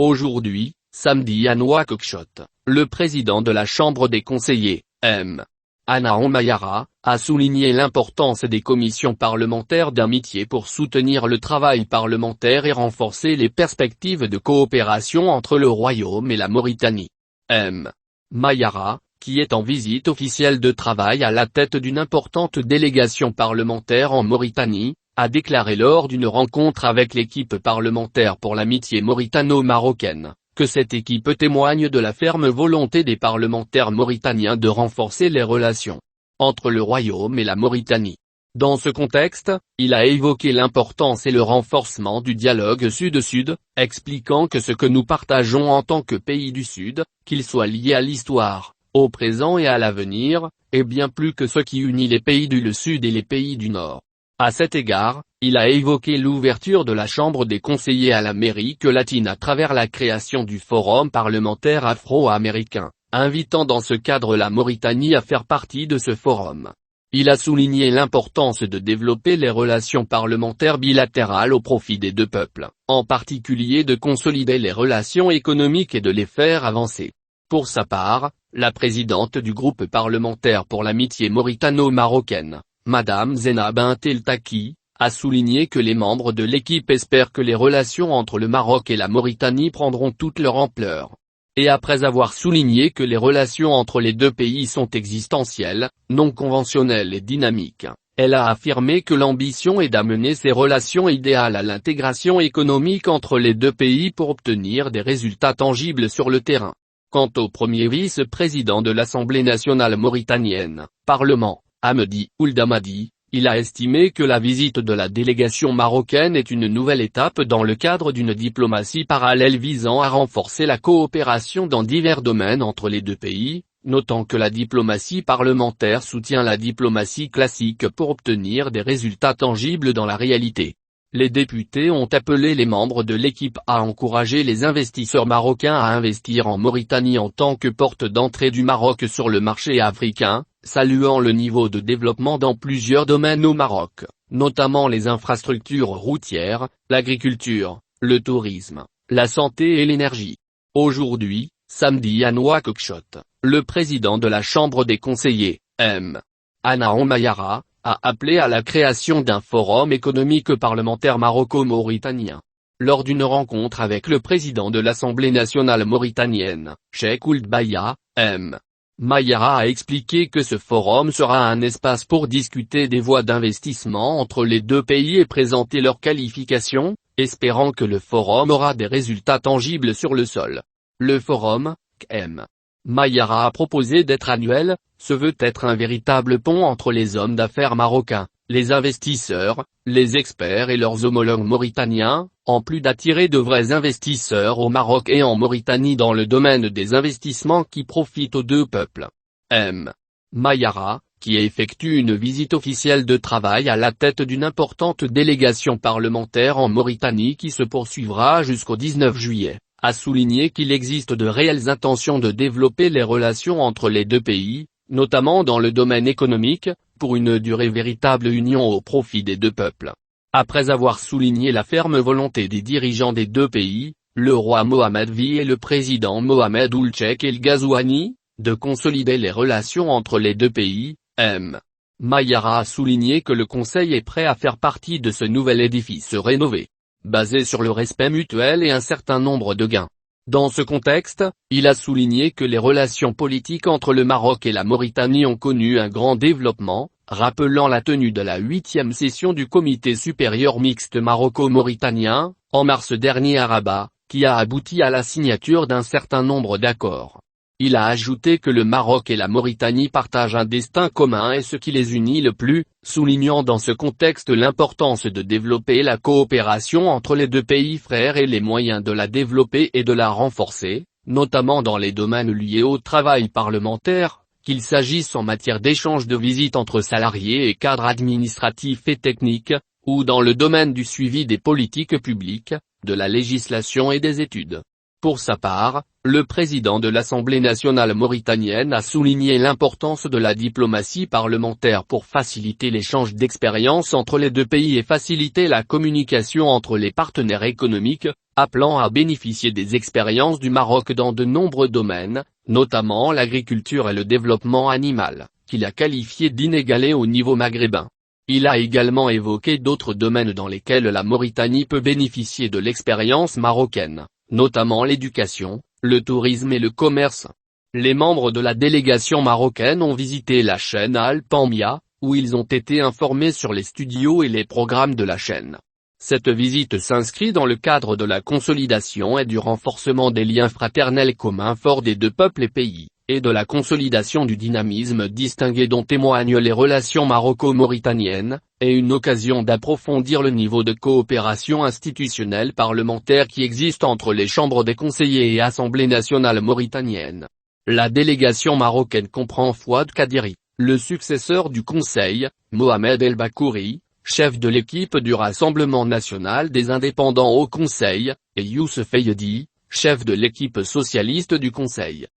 Aujourd'hui, samedi à Nouakchott, le président de la Chambre des conseillers, M. Anaon Mayara, a souligné l'importance des commissions parlementaires d'amitié pour soutenir le travail parlementaire et renforcer les perspectives de coopération entre le Royaume et la Mauritanie. M. Mayara, qui est en visite officielle de travail à la tête d'une importante délégation parlementaire en Mauritanie, a déclaré lors d'une rencontre avec l'équipe parlementaire pour l'amitié mauritano-marocaine, que cette équipe témoigne de la ferme volonté des parlementaires mauritaniens de renforcer les relations entre le Royaume et la Mauritanie. Dans ce contexte, il a évoqué l'importance et le renforcement du dialogue Sud-Sud, expliquant que ce que nous partageons en tant que pays du Sud, qu'il soit lié à l'histoire, au présent et à l'avenir, est bien plus que ce qui unit les pays du Sud et les pays du Nord. À cet égard, il a évoqué l'ouverture de la Chambre des conseillers à l'Amérique latine à travers la création du Forum parlementaire afro-américain, invitant dans ce cadre la Mauritanie à faire partie de ce forum. Il a souligné l'importance de développer les relations parlementaires bilatérales au profit des deux peuples, en particulier de consolider les relations économiques et de les faire avancer. Pour sa part, la présidente du groupe parlementaire pour l'amitié mauritano-marocaine, Madame Zena Bint El Taki, a souligné que les membres de l'équipe espèrent que les relations entre le Maroc et la Mauritanie prendront toute leur ampleur. Et après avoir souligné que les relations entre les deux pays sont existentielles, non conventionnelles et dynamiques, elle a affirmé que l'ambition est d'amener ces relations idéales à l'intégration économique entre les deux pays pour obtenir des résultats tangibles sur le terrain. Quant au premier vice-président de l'Assemblée nationale mauritanienne, Parlement, Hamedi Ould Hamadi, il a estimé que la visite de la délégation marocaine est une nouvelle étape dans le cadre d'une diplomatie parallèle visant à renforcer la coopération dans divers domaines entre les deux pays, notant que la diplomatie parlementaire soutient la diplomatie classique pour obtenir des résultats tangibles dans la réalité. Les députés ont appelé les membres de l'équipe à encourager les investisseurs marocains à investir en Mauritanie en tant que porte d'entrée du Maroc sur le marché africain, saluant le niveau de développement dans plusieurs domaines au Maroc, notamment les infrastructures routières, l'agriculture, le tourisme, la santé et l'énergie. Aujourd'hui, samedi à Nouakchott, le président de la Chambre des conseillers, M. Anaon Mayara, a appelé à la création d'un forum économique parlementaire maroco-mauritanien. Lors d'une rencontre avec le président de l'Assemblée nationale mauritanienne, Cheikh Ould Baya, M. Mayara a expliqué que ce forum sera un espace pour discuter des voies d'investissement entre les deux pays et présenter leurs qualifications, espérant que le forum aura des résultats tangibles sur le sol. Le forum, M. Mayara a proposé d'être annuel, se veut être un véritable pont entre les hommes d'affaires marocains, les investisseurs, les experts et leurs homologues mauritaniens, en plus d'attirer de vrais investisseurs au Maroc et en Mauritanie dans le domaine des investissements qui profitent aux deux peuples. M. Mayara, qui effectue une visite officielle de travail à la tête d'une importante délégation parlementaire en Mauritanie qui se poursuivra jusqu'au 19 juillet. A souligné qu'il existe de réelles intentions de développer les relations entre les deux pays, notamment dans le domaine économique, pour une durée véritable union au profit des deux peuples. Après avoir souligné la ferme volonté des dirigeants des deux pays, le roi Mohammed VI et le président Mohamed Ould Cheikh El Ghazouani, de consolider les relations entre les deux pays, M. Mayara a souligné que le Conseil est prêt à faire partie de ce nouvel édifice rénové, basé sur le respect mutuel et un certain nombre de gains. Dans ce contexte, il a souligné que les relations politiques entre le Maroc et la Mauritanie ont connu un grand développement, rappelant la tenue de la 8e session du Comité supérieur mixte maroco-mauritanien, en mars dernier à Rabat, qui a abouti à la signature d'un certain nombre d'accords. Il a ajouté que le Maroc et la Mauritanie partagent un destin commun et ce qui les unit le plus, soulignant dans ce contexte l'importance de développer la coopération entre les deux pays frères et les moyens de la développer et de la renforcer, notamment dans les domaines liés au travail parlementaire, qu'il s'agisse en matière d'échange de visites entre salariés et cadres administratifs et techniques, ou dans le domaine du suivi des politiques publiques, de la législation et des études. Pour sa part, le président de l'Assemblée nationale mauritanienne a souligné l'importance de la diplomatie parlementaire pour faciliter l'échange d'expériences entre les deux pays et faciliter la communication entre les partenaires économiques, appelant à bénéficier des expériences du Maroc dans de nombreux domaines, notamment l'agriculture et le développement animal, qu'il a qualifié d'inégalé au niveau maghrébin. Il a également évoqué d'autres domaines dans lesquels la Mauritanie peut bénéficier de l'expérience marocaine, notamment l'éducation, le tourisme et le commerce. Les membres de la délégation marocaine ont visité la chaîne Al Pamia, où ils ont été informés sur les studios et les programmes de la chaîne. Cette visite s'inscrit dans le cadre de la consolidation et du renforcement des liens fraternels communs forts des deux peuples et pays, et de la consolidation du dynamisme distingué dont témoignent les relations maroco-mauritaniennes, et une occasion d'approfondir le niveau de coopération institutionnelle parlementaire qui existe entre les chambres des conseillers et Assemblée nationale mauritanienne. La délégation marocaine comprend Fouad Kadiri, le successeur du Conseil, Mohamed El Bakouri, chef de l'équipe du Rassemblement national des indépendants au Conseil, et Youssef Eyedi, chef de l'équipe socialiste du Conseil.